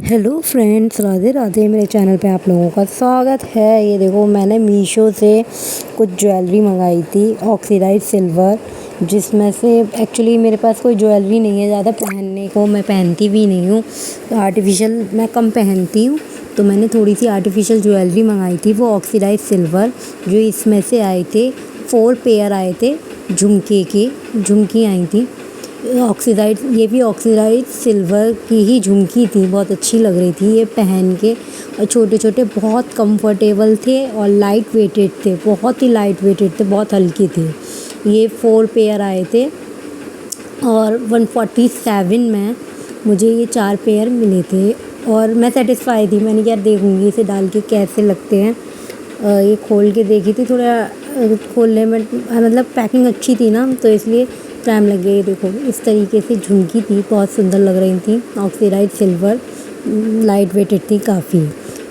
Hello friends, Radhe Radhe. मेरे channel पे आप लोगों का स्वागत है। ये देखो, मैंने मीशो से कुछ ज्वेलरी मंगाई थी, ऑक्सीडाइज सिल्वर, जिसमें से एक्चुअली मेरे पास कोई ज्वेलरी नहीं है ज़्यादा पहनने को, मैं पहनती भी नहीं हूँ। आर्टिफिशियल मैं कम पहनती हूँ, तो मैंने थोड़ी सी आर्टिफिशियल ज्वेलरी मंगाई थी, वो ऑक्सीडाइज सिल्वर। जो इसमें से आए थे 4 पेयर आए थे, झुमकी आई थी ऑक्सीडाइज। ये भी ऑक्सीडाइज सिल्वर की ही झुमकी थी, बहुत अच्छी लग रही थी ये पहन के। और छोटे छोटे बहुत कंफर्टेबल थे और लाइट वेटेड थे, बहुत ही लाइट वेटेड थे, बहुत हल्के थे। ये 4 पेयर आए थे और 147 में मुझे ये 4 पेयर मिले थे और मैं सेटिस्फाई थी। मैंने यार देखूँगी इसे डाल के कैसे लगते हैं। ये खोल के देखी थी, थोड़ा खोलने में मतलब पैकिंग अच्छी थी ना, तो इसलिए टाइम लग गया। ये देखो, इस तरीके से झुमकी थी, बहुत सुंदर लग रही थी। ऑक्सीडाइज सिल्वर, लाइट वेटेड थी काफ़ी।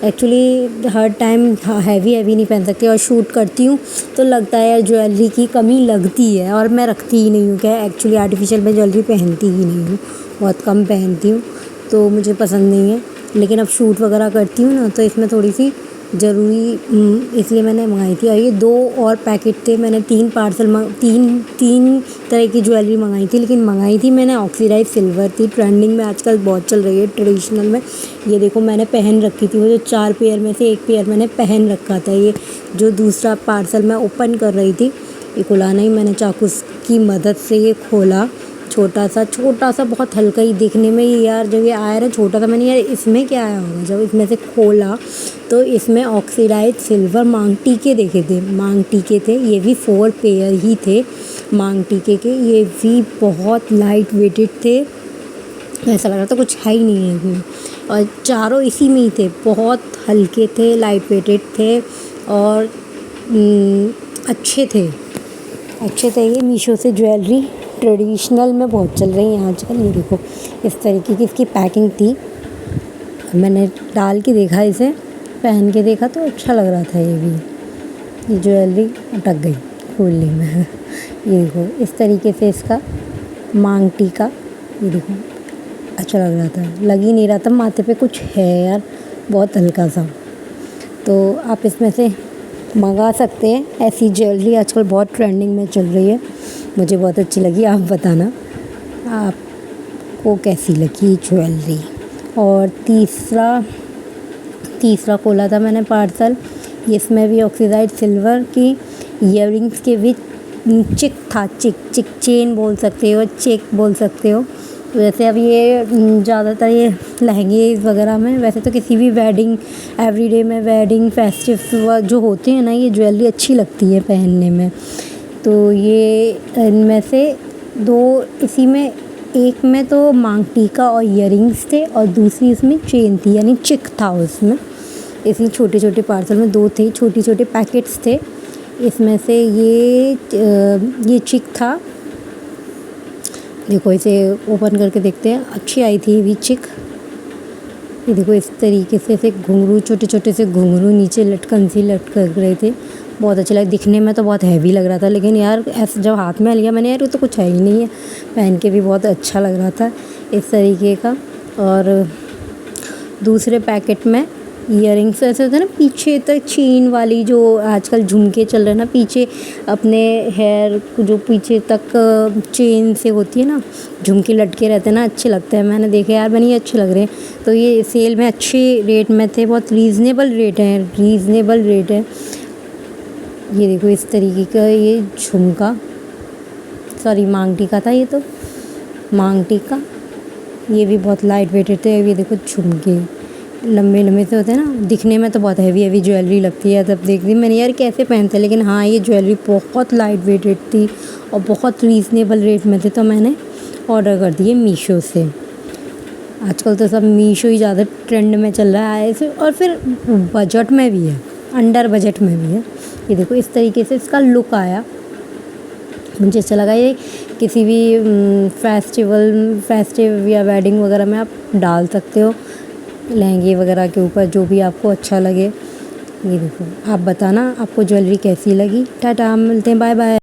एक्चुअली हर टाइम हैवी नहीं पहन सकती, और शूट करती हूँ तो लगता है यार ज्वेलरी की कमी लगती है, और मैं रखती ही नहीं हूँ। क्या एक्चुअली आर्टिफिशियल में ज्वेलरी पहनती ही नहीं हूँ, बहुत कम पहनती हूँ, तो मुझे पसंद नहीं है। लेकिन अब शूट वगैरह करती हूँ ना, तो इसमें थोड़ी सी ज़रूरी इसलिए मैंने मंगाई थी। और ये 2 और पैकेट थे, मैंने 3 पार्सल तीन तरह की ज्वेलरी मंगाई थी, लेकिन मंगाई थी मैंने ऑक्सीडाइज सिल्वर थी। ट्रेंडिंग में आजकल बहुत चल रही है ट्रेडिशनल में। ये देखो, मैंने पहन रखी थी, वो जो 4 पेयर में से 1 पेयर मैंने पहन रखा था। ये जो दूसरा पार्सल मैं ओपन कर रही थी, ये खुला नहीं, मैंने चाकू की मदद से ये खोला। छोटा सा बहुत हल्का ही दिखने में। ये यार जब ये आया ना छोटा सा, मैंने यार इसमें क्या आया होगा। जब इसमें से खोला तो इसमें ऑक्सीडाइज सिल्वर मांग टीके देखे थे, मांग टीके थे। ये भी 4 पेयर ही थे मांग टीके के। ये भी बहुत लाइट वेटेड थे, ऐसा लग रहा था कुछ है ही नहीं है इसमें। और चारों इसी में ही थे, बहुत हल्के थे, लाइट वेटेड थे और अच्छे थे। ये मीशो से ज्वेलरी ट्रेडिशनल में बहुत चल रही है आजकल। ये देखो, इस तरीके की इसकी पैकिंग थी। मैंने डाल के देखा, इसे पहन के देखा तो अच्छा लग रहा था। ये ज्वेलरी अटक गई खोलने में। ये देखो, इस तरीके से इसका मांग टीका, ये देखो अच्छा लग रहा था, लग ही नहीं रहा था माथे पे कुछ है यार, बहुत हल्का सा। तो आप इसमें से मंगा सकते हैं। ऐसी ज्वेलरी आजकल बहुत ट्रेंडिंग में चल रही है, मुझे बहुत अच्छी लगी। आप बताना आपको कैसी लगी ज्वेलरी। और तीसरा खोला था मैंने पार्सल, इसमें भी ऑक्सीडाइज सिल्वर की ईयरिंग्स के विच चिक था, चिक चेन बोल सकते हो, चेक बोल सकते हो। वैसे अब ये ज़्यादातर ये लहंगे वगैरह में, वैसे तो किसी भी वेडिंग, एवरीडे में वेडिंग फेस्टिव जो होते हैं ना, ये ज्वेलरी अच्छी लगती है पहनने में। तो ये इनमें से 2 इसी में, एक में तो मांग टीका और ईयरिंग्स थे और दूसरी इसमें चेन थी, यानी चिक था उसमें। इसमें छोटे छोटे पार्सल में 2 थे, छोटे छोटे पैकेट्स थे। इसमें से ये चिक था। देखो, इसे ओपन करके देखते हैं। अच्छी आई थी ये चिक। ये देखो, इस तरीके से घुंघरू, छोटे छोटे से घुंघरू नीचे लटक रहे थे, बहुत अच्छे लगे। दिखने में तो बहुत हैवी लग रहा था, लेकिन यार ऐसे जब हाथ में लिया मैंने, यार ये तो कुछ है ही नहीं है। पहन के भी बहुत अच्छा लग रहा था इस तरीके का। और दूसरे पैकेट में ईयरिंग्स ऐसे होते हैं ना, पीछे तक चेन वाली, जो आजकल झुमके चल रहे हैं ना, पीछे अपने हेयर जो पीछे तक चेन से होती है ना, झुमके लटके रहते हैं ना, अच्छे लगते हैं। मैंने देखे यार, मैंने ये अच्छे लग रहे हैं, तो ये सेल में अच्छे रेट में थे, बहुत रीज़नेबल रेट है। ये देखो, इस तरीके का ये झुमका, सॉरी मांग टीका था, ये तो मांग टीका। ये भी बहुत लाइट वेटेड थे। ये देखो, झुमके लंबे से होते हैं ना, दिखने में तो बहुत हैवी ज्वेलरी लगती है। तब देखती मैंने यार कैसे पहनते, लेकिन हाँ, ये ज्वेलरी बहुत लाइट वेटेड थी और बहुत रीज़नेबल रेट में थे, तो मैंने ऑर्डर कर दिए मीशो से। आजकल तो सब मीशो ही ज़्यादा ट्रेंड में चल रहा है ऐसे, और फिर बजट में भी है, अंडर बजट में भी है। ये देखो, इस तरीके से इसका लुक आया, मुझे अच्छा लगा। ये किसी भी फेस्टिव या वेडिंग वगैरह में आप डाल सकते हो, लहंगे वगैरह के ऊपर, जो भी आपको अच्छा लगे। ये देखो, आप बताना आपको ज्वेलरी कैसी लगी। टाटा, मिलते हैं, बाय बाय।